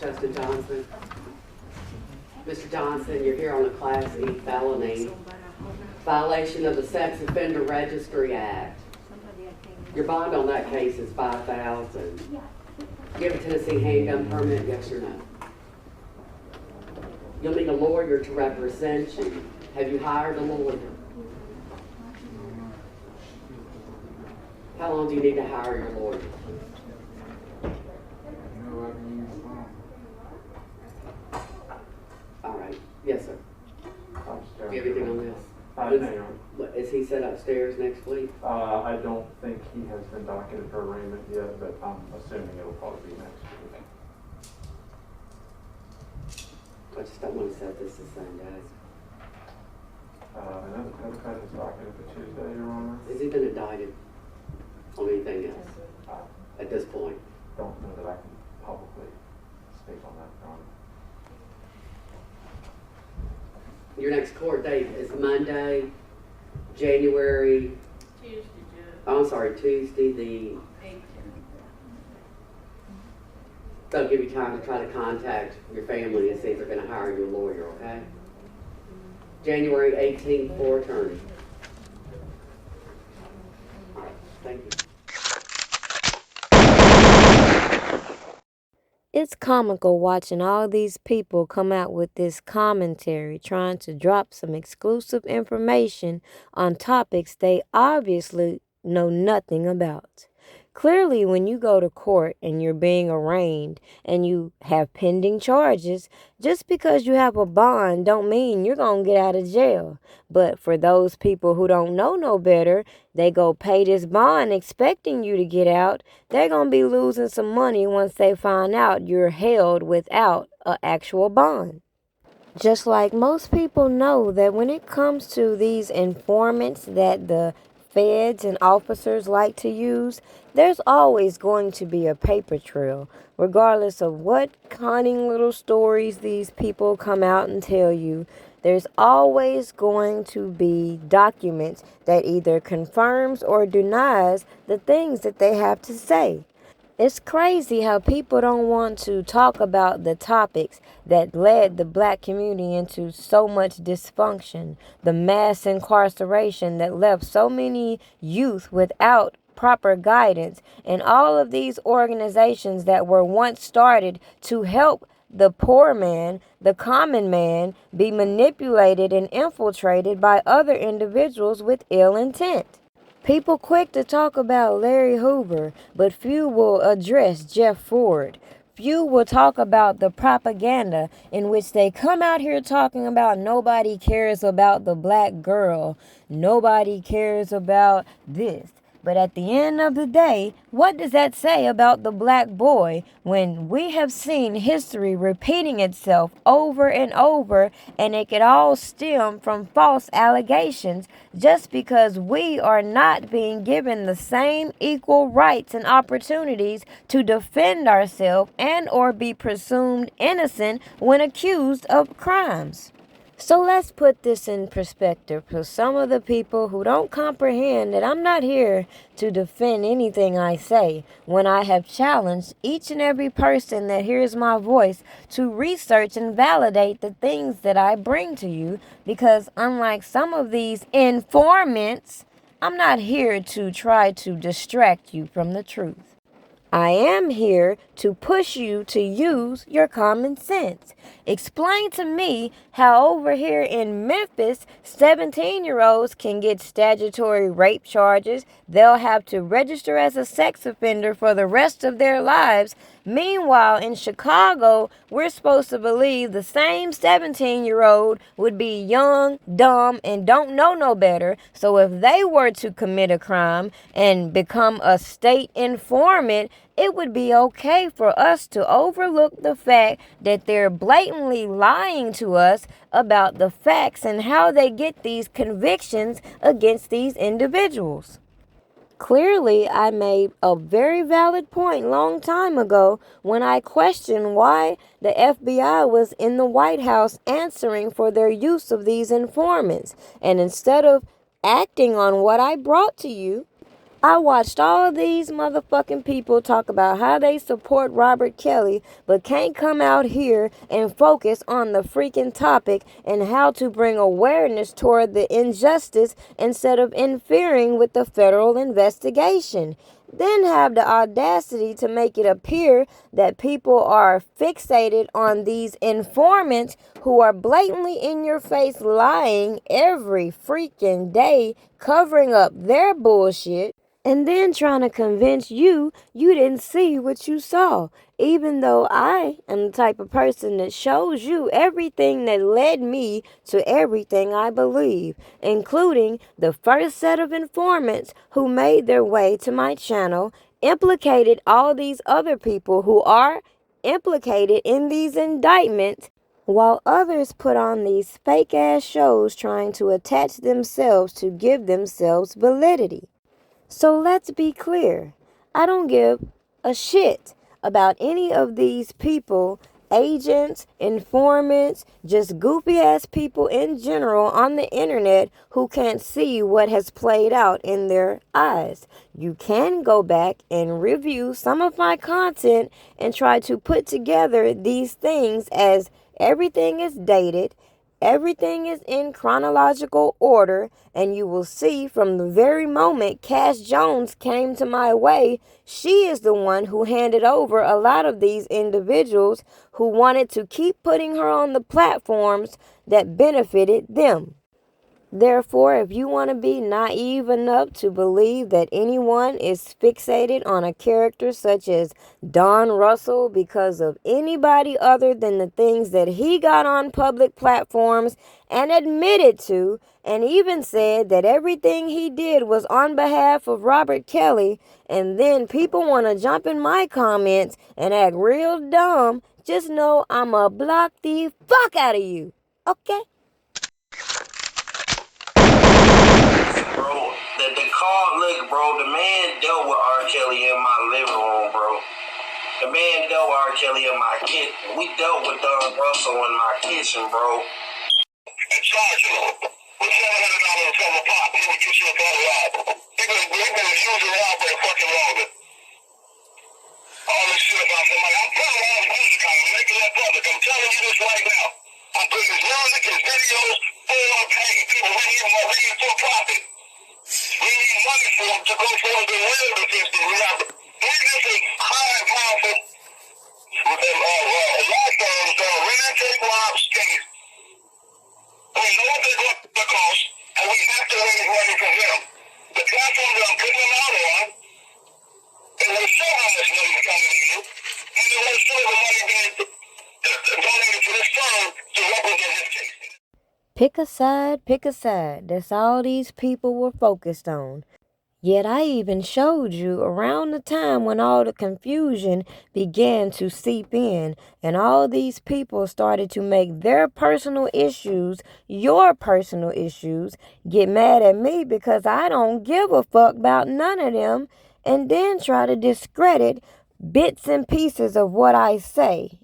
Justin Johnson. Mr. Johnson, you're here on a Class E felony, violation of the Sex Offender Registry Act. Your bond on that case is $5,000. You have a Tennessee handgun permit, yes or no? You'll need a lawyer to represent you. Have you hired a lawyer? How long do you need to hire your lawyer? All right. Yes, sir. Do you have anything on this? Is he set upstairs next week? I don't think he has been docketed for arraignment yet, but I'm assuming it'll probably be next week. I just don't want to set this aside, guys. Another Democrat is docketed for Tuesday, Your Honor. Has he been indicted on anything else at this point? Don't know that I can publicly speak on that, Your Honor. Your next court date is Monday, January. Tuesday, Oh, I'm sorry, Tuesday the 18th. They'll give you time to try to contact your family and see if they're going to hire you a lawyer, okay? January 18th for attorney. All right, thank you. It's comical watching all these people come out with this commentary trying to drop some exclusive information on topics they obviously know nothing about. Clearly, when you go to court and you're being arraigned and you have pending charges, just because you have a bond don't mean you're going to get out of jail. But for those people who don't know no better, they go pay this bond expecting you to get out. They're going to be losing some money once they find out you're held without an actual bond. Just like most people know that when it comes to these informants that the feds and officers like to use, there's always going to be a paper trail, regardless of what cunning little stories these people come out and tell you. There's always going to be documents that either confirms or denies the things that they have to say. It's crazy how people don't want to talk about the topics that led the black community into so much dysfunction, the mass incarceration that left so many youth without proper guidance, and all of these organizations that were once started to help the poor man, the common man, be manipulated and infiltrated by other individuals with ill intent. People quick to talk about Larry Hoover, but few will address Jeff Ford. Few will talk about the propaganda in which they come out here talking about nobody cares about the black girl, nobody cares about this. But at the end of the day, what does that say about the black boy when we have seen history repeating itself over and over, and it could all stem from false allegations just because we are not being given the same equal rights and opportunities to defend ourselves and or be presumed innocent when accused of crimes. So let's put this in perspective for some of the people who don't comprehend that I'm not here to defend anything I say when I have challenged each and every person that hears my voice to research and validate the things that I bring to you, because unlike some of these informants, I'm not here to try to distract you from the truth. I am here to push you to use your common sense. Explain to me how over here in Memphis, 17-year-olds can get statutory rape charges. They'll have to register as a sex offender for the rest of their lives. Meanwhile, in Chicago, we're supposed to believe the same 17-year-old would be young, dumb, and don't know no better. So if they were to commit a crime and become a state informant, it would be okay for us to overlook the fact that they're blatantly lying to us about the facts and how they get these convictions against these individuals. Clearly, I made a very valid point long time ago when I questioned why the FBI was in the White House answering for their use of these informants. And instead of acting on what I brought to you, I watched all these motherfucking people talk about how they support Robert Kelly, but can't come out here and focus on the freaking topic and how to bring awareness toward the injustice instead of interfering with the federal investigation. Then have the audacity to make it appear that people are fixated on these informants who are blatantly in your face lying every freaking day, covering up their bullshit, and then trying to convince you didn't see what you saw, even though I am the type of person that shows you everything that led me to everything I believe, including the first set of informants who made their way to my channel, implicated all these other people who are implicated in these indictments, while others put on these fake ass shows trying to attach themselves to give themselves validity. So let's be clear. I don't give a shit about any of these people, agents, informants, just goofy ass people in general on the internet who can't see what has played out in their eyes. You can go back and review some of my content and try to put together these things as everything is dated. Everything is in chronological order, and you will see from the very moment Cash Jones came to my way, she is the one who handed over a lot of these individuals who wanted to keep putting her on the platforms that benefited them. Therefore, if you want to be naive enough to believe that anyone is fixated on a character such as Don Russell because of anybody other than the things that he got on public platforms and admitted to, and even said that everything he did was on behalf of Robert Kelly, and then people want to jump in my comments and act real dumb, just know I'ma block the fuck out of you. Okay? Bro, the call, look, bro, the man dealt with R. Kelly in my living room, bro. The man dealt with R. Kelly in my kitchen. We dealt with Don Russell in my kitchen, bro. And charging him with $700 from a pop. He would get you a bottle out. He been using around for the fucking longest. All this shit about somebody. I'm putting all his music out. I'm making that public. I'm telling you this right now. I'm putting his music, his videos, full pay. People reading for profit. We need money for him to go for the real defense. We have previously high and powerful with them law firms that are ready to take Rob's case. We know what they're going to cost, and we have to raise money from them. The platform that I'm putting them out on, it will show how much money is coming in, and it will show the money being donated to this firm to represent his case. Pick a side, pick a side. That's all these people were focused on. Yet I even showed you around the time when all the confusion began to seep in and all these people started to make their personal issues, your personal issues, get mad at me because I don't give a fuck about none of them, and then try to discredit bits and pieces of what I say.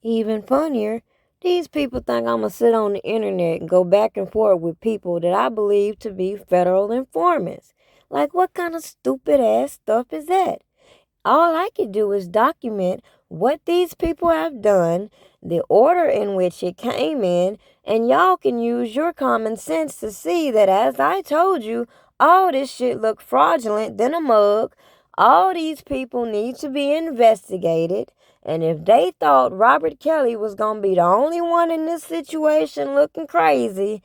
Even funnier, these people think I'm going to sit on the internet and go back and forth with people that I believe to be federal informants. Like, what kind of stupid ass stuff is that? All I can do is document what these people have done, the order in which it came in, and y'all can use your common sense to see that, as I told you, all this shit look fraudulent than a mug. All these people need to be investigated. And if they thought Robert Kelly was going to be the only one in this situation looking crazy,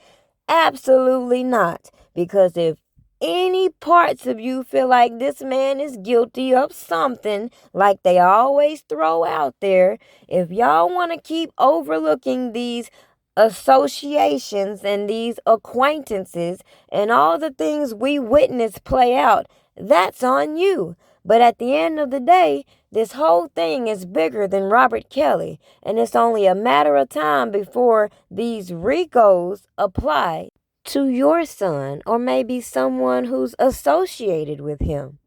absolutely not. Because if any parts of you feel like this man is guilty of something, like they always throw out there, if y'all want to keep overlooking these associations and these acquaintances and all the things we witness play out, that's on you. But at the end of the day, this whole thing is bigger than Robert Kelly, and it's only a matter of time before these RICOs apply to your son or maybe someone who's associated with him.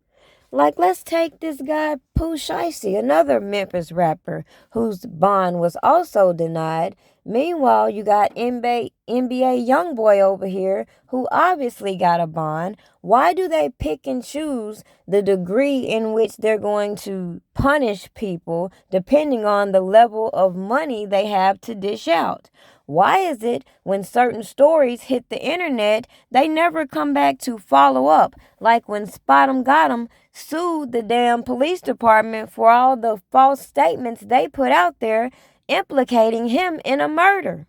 Like, let's take this guy, Pooh Shiesty, another Memphis rapper whose bond was also denied. Meanwhile, you got NBA YoungBoy over here who obviously got a bond. Why do they pick and choose the degree in which they're going to punish people depending on the level of money they have to dish out? Why is it when certain stories hit the internet, they never come back to follow up? Like when Spot 'em Got 'em sued the damn police department for all the false statements they put out there implicating him in a murder.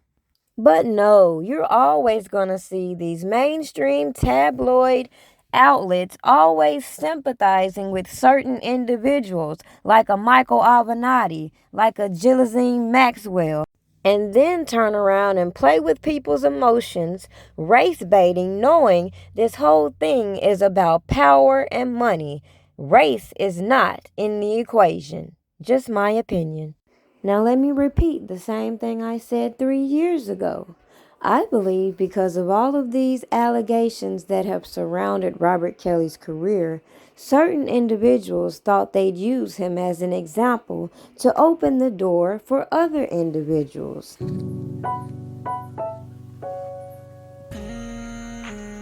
But no, you're always going to see these mainstream tabloid outlets always sympathizing with certain individuals like a Michael Avenatti, like a Ghislaine Maxwell, and then turn around and play with people's emotions, race baiting, knowing this whole thing is about power and money. Race is not in the equation. Just my opinion. Now let me repeat the same thing I said 3 years ago. I believe because of all of these allegations that have surrounded Robert Kelly's career, certain individuals thought they'd use him as an example to open the door for other individuals.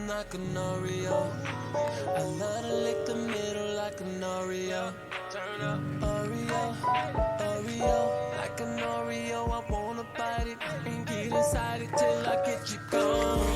Like an Oreo. I love to lick the middle like an Oreo. Turn up. Oreo. Like an Oreo, I wanna bite it and get inside it till I get you gone.